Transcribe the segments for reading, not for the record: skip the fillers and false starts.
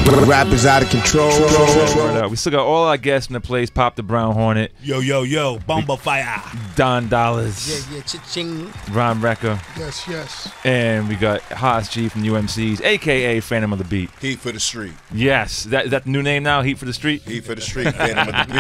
Rappers out of control. We still got all our guests in the place. Pop the Brown Hornet. Yo, Bomba Fire. Don Dollars. Yeah, cha-ching. Ron Wrecker. Yes. And we got Haas G from UMCs, a.k.a. Phantom of the Beat. Heat for the street. Yes. Is that the new name now? Heat for the Street? Heat for the street, Phantom of the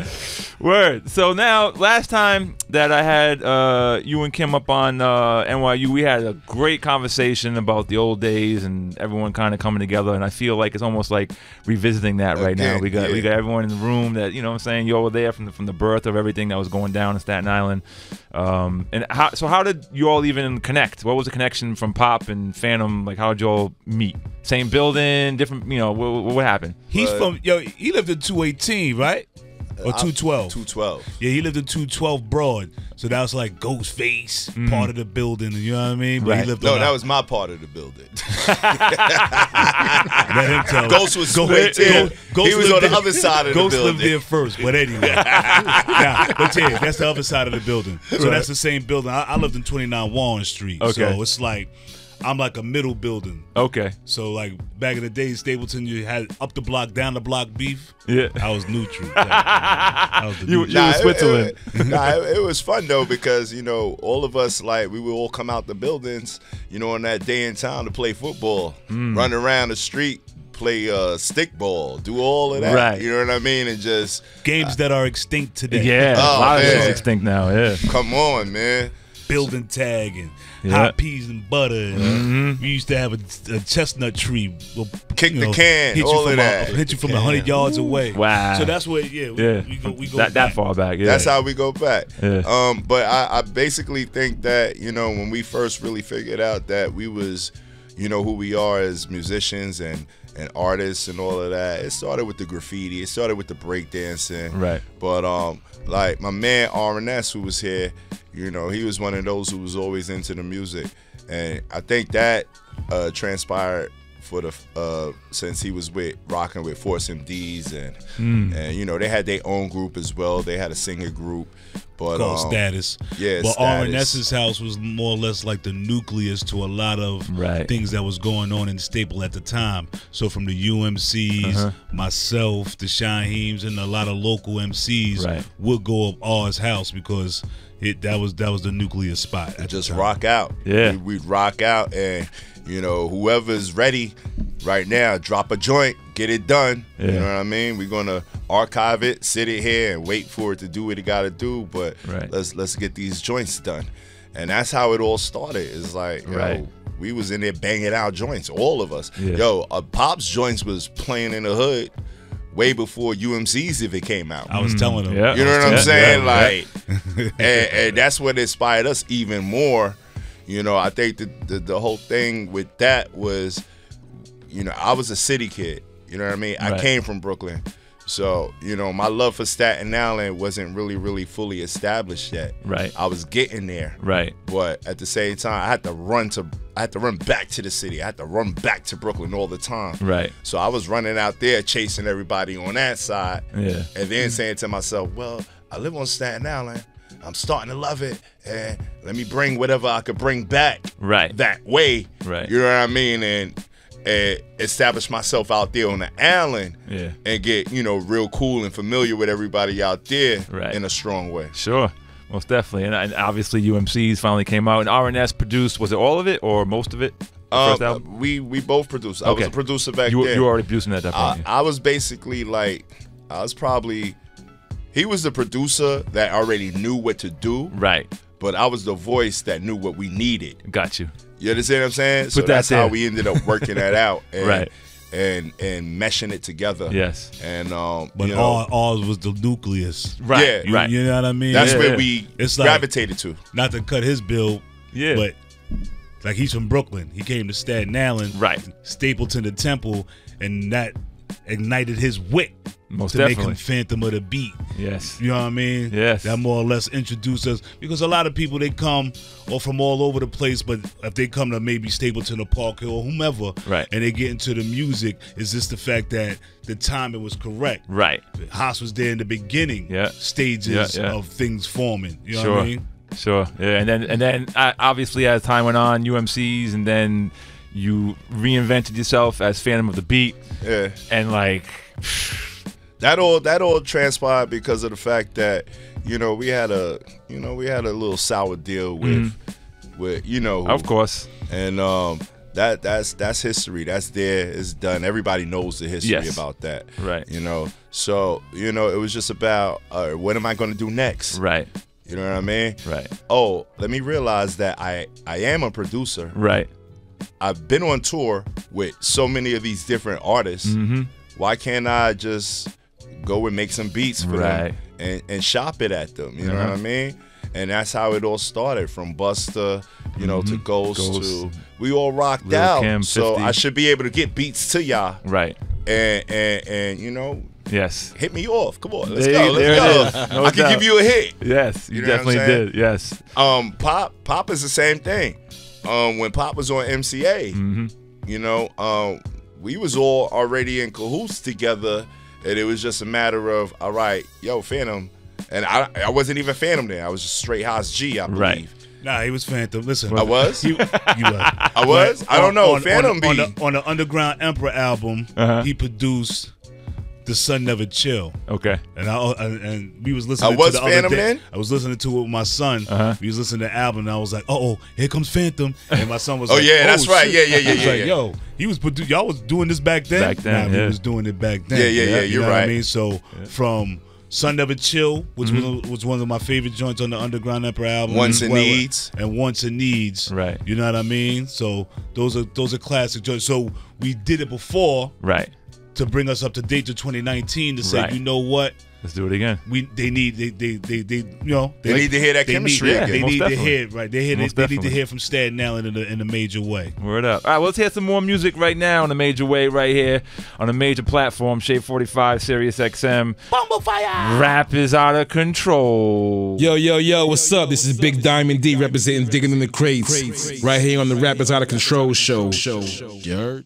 Beat. Word. So now, last time that I had you and Kim up on NYU, we had a great conversation about the old days and everyone kind of coming together, and I feel like it's almost like revisiting that right now. We got everyone in the room that, you know what I'm saying, you all were there from the birth of everything that was going down in Staten Island. And how did you all even connect? What was the connection from Pop and Phantom? Like, how did you all meet? Same building, different, you know, what happened? He lived in 218, right? Or 212? 212. Yeah, he lived in 212 Broad. So that was like Ghostface, part of the building, you know what I mean? But right. he lived that was my part of the building. Let him tell Ghost was 218. He was on the other side of the building. Ghost lived there first, but anyway. But yeah, that's the other side of the building. So that's the same building. I lived in 29 Warren Street. Okay. So it's like, I'm like a middle building. Okay. So like back in the day, Stapleton, you had up the block, down the block beef. Yeah. I was neutral. I was the You were Switzerland. It was fun though, because, you know, all of us, like, we would all come out the buildings, you know, on that day in town to play football, run around the street, play stickball, do all of that. Right. You know what I mean? And just games that are extinct today. Yeah. A lot of shit's extinct now. Yeah. Come on, man. Building tag and hot peas and butter. And we used to have a chestnut tree. Kick the can, all of that. Hit you from 100 yards away. Wow. So that's where, we go that far back. Yeah. That's how we go back. Yeah. But I basically think that, you know, when we first really figured out that we was, you know, who we are as musicians and artists and all of that, it started with the graffiti. It started with the breakdancing. Right. But like my man RNS, who was here, you know, he was one of those who was always into the music, and I think that transpired for the since he was rocking with Force MDs and you know, they had their own group as well. They had a singer group, but called Status. Yeah, but Status. RNS's house was more or less like the nucleus to a lot of things that was going on in Staple at the time. So from the UMCs, myself, the Shaheems, and a lot of local MCs would go up R's house because that was the nucleus spot. Just rock out. Yeah, we'd rock out, and you know, whoever's ready right now, drop a joint, get it done. You know what I mean? We're gonna archive it, sit it here, and wait for it to do what it gotta do. But let's get these joints done, and that's how it all started. It's like, yo, we was in there banging out joints, all of us. Yo, Pop's joints was playing in the hood way before UMC's if it came out. I was telling them. You know what I'm saying? Like, and that's what inspired us even more. You know, I think the whole thing with that was, you know, I was a city kid. You know what I mean? I came from Brooklyn. So, you know, my love for Staten Island wasn't really fully established yet. Right. I was getting there. Right. But at the same time, I had to run back to the city. I had to run back to Brooklyn all the time. Right. So I was running out there chasing everybody on that side. Yeah. And then saying to myself, well, I live on Staten Island. I'm starting to love it, and let me bring whatever I could bring back that way. Right. You know what I mean? And establish myself out there on the island and get, you know, real cool and familiar with everybody out there in a strong way. Sure. Most definitely. And obviously UMCs finally came out, and RNS produced, was it all of it or most of it? We both produced. I was a producer back then. You were already producing at that point. I was basically like, he was the producer that already knew what to do. Right. But I was the voice that knew what we needed. Got you. You understand what I'm saying? So that's how we ended up working that out. And, and meshing it together. Yes. And but you know, ours was the nucleus. Right. Yeah. You know what I mean? That's where we gravitated to. Not to cut his bill. Yeah. But like, he's from Brooklyn. He came to Staten Island. Right. Stapleton to Temple, and that ignited his wick. Most to definitely. Make him Phantom of the Beat. Yes. You know what I mean? Yes. That more or less introduced us, because a lot of people, they come or from all over the place, but if they come to maybe Stapleton or Park Hill or whomever, and they get into the music, is just the fact that the timing was correct. Right. Haas was there in the beginning stages of things forming. You know what I mean? Sure. Yeah. And then obviously as time went on, UMCs, and then You reinvented yourself as Phantom of the Beat. Yeah. And like that all transpired because of the fact that, you know, we had a little sour deal with you know, of course. And that's history. That's there. It's done. Everybody knows the history about that. Right. You know. So, you know, it was just about what am I going to do next? Right. You know what I mean? Right. Oh, let me realize that I am a producer. Right. I've been on tour with so many of these different artists. Why can't I just go and make some beats for them and shop it at them? You know what I mean? And that's how it all started, from Busta, you know, to Ghost to we all rocked Lil out. Kim, so 50. I should be able to get beats to y'all. Right. And you know, hit me off. Come on, let's there go. Let's go. No I can give you a hit. Yes, you definitely did. Yes. Pop is the same thing. When Pop was on MCA, you know, we was all already in cahoots together, and it was just a matter of, all right, yo, Phantom. And I wasn't even Phantom then. I was just straight Haas G, I believe. Right. Nah, he was Fantom. Listen, I was. You I was. I don't know. Fantom on the Underground Emperor album, he produced "The Sun Never Chill." Okay. And we was listening. I was to the Fantom other day. then. I was listening to it with my son. We was listening to the album, and I was like, "Oh, here comes Fantom." And my son was oh like, yeah, that's right. Shit. Yeah. He was like, yo, he was y'all was doing this back then. Back then, he was doing it back then. Yeah. You You're know right. what I mean, so from Sun Never Chill, which was one of my favorite joints on the Underground Emperor album. Wants and Needs. And Wants and Needs. Right. You know what I mean? So those are classic joints. So we did it before. Right. To bring us up to date to 2019 to say, you know what? Let's do it again. They need to hear that chemistry again. They Most need definitely. to hear they need to hear from Staten Island in a major way. Word up. All right, well, let's hear some more music right now in a major way right here on a major platform, Shade 45, Sirius XM. BumbleFire! Rap is out of control. Yo, what's up? This is Big Diamond D representing Digging in the Crates right here on the Rap is Out of Control show. You heard?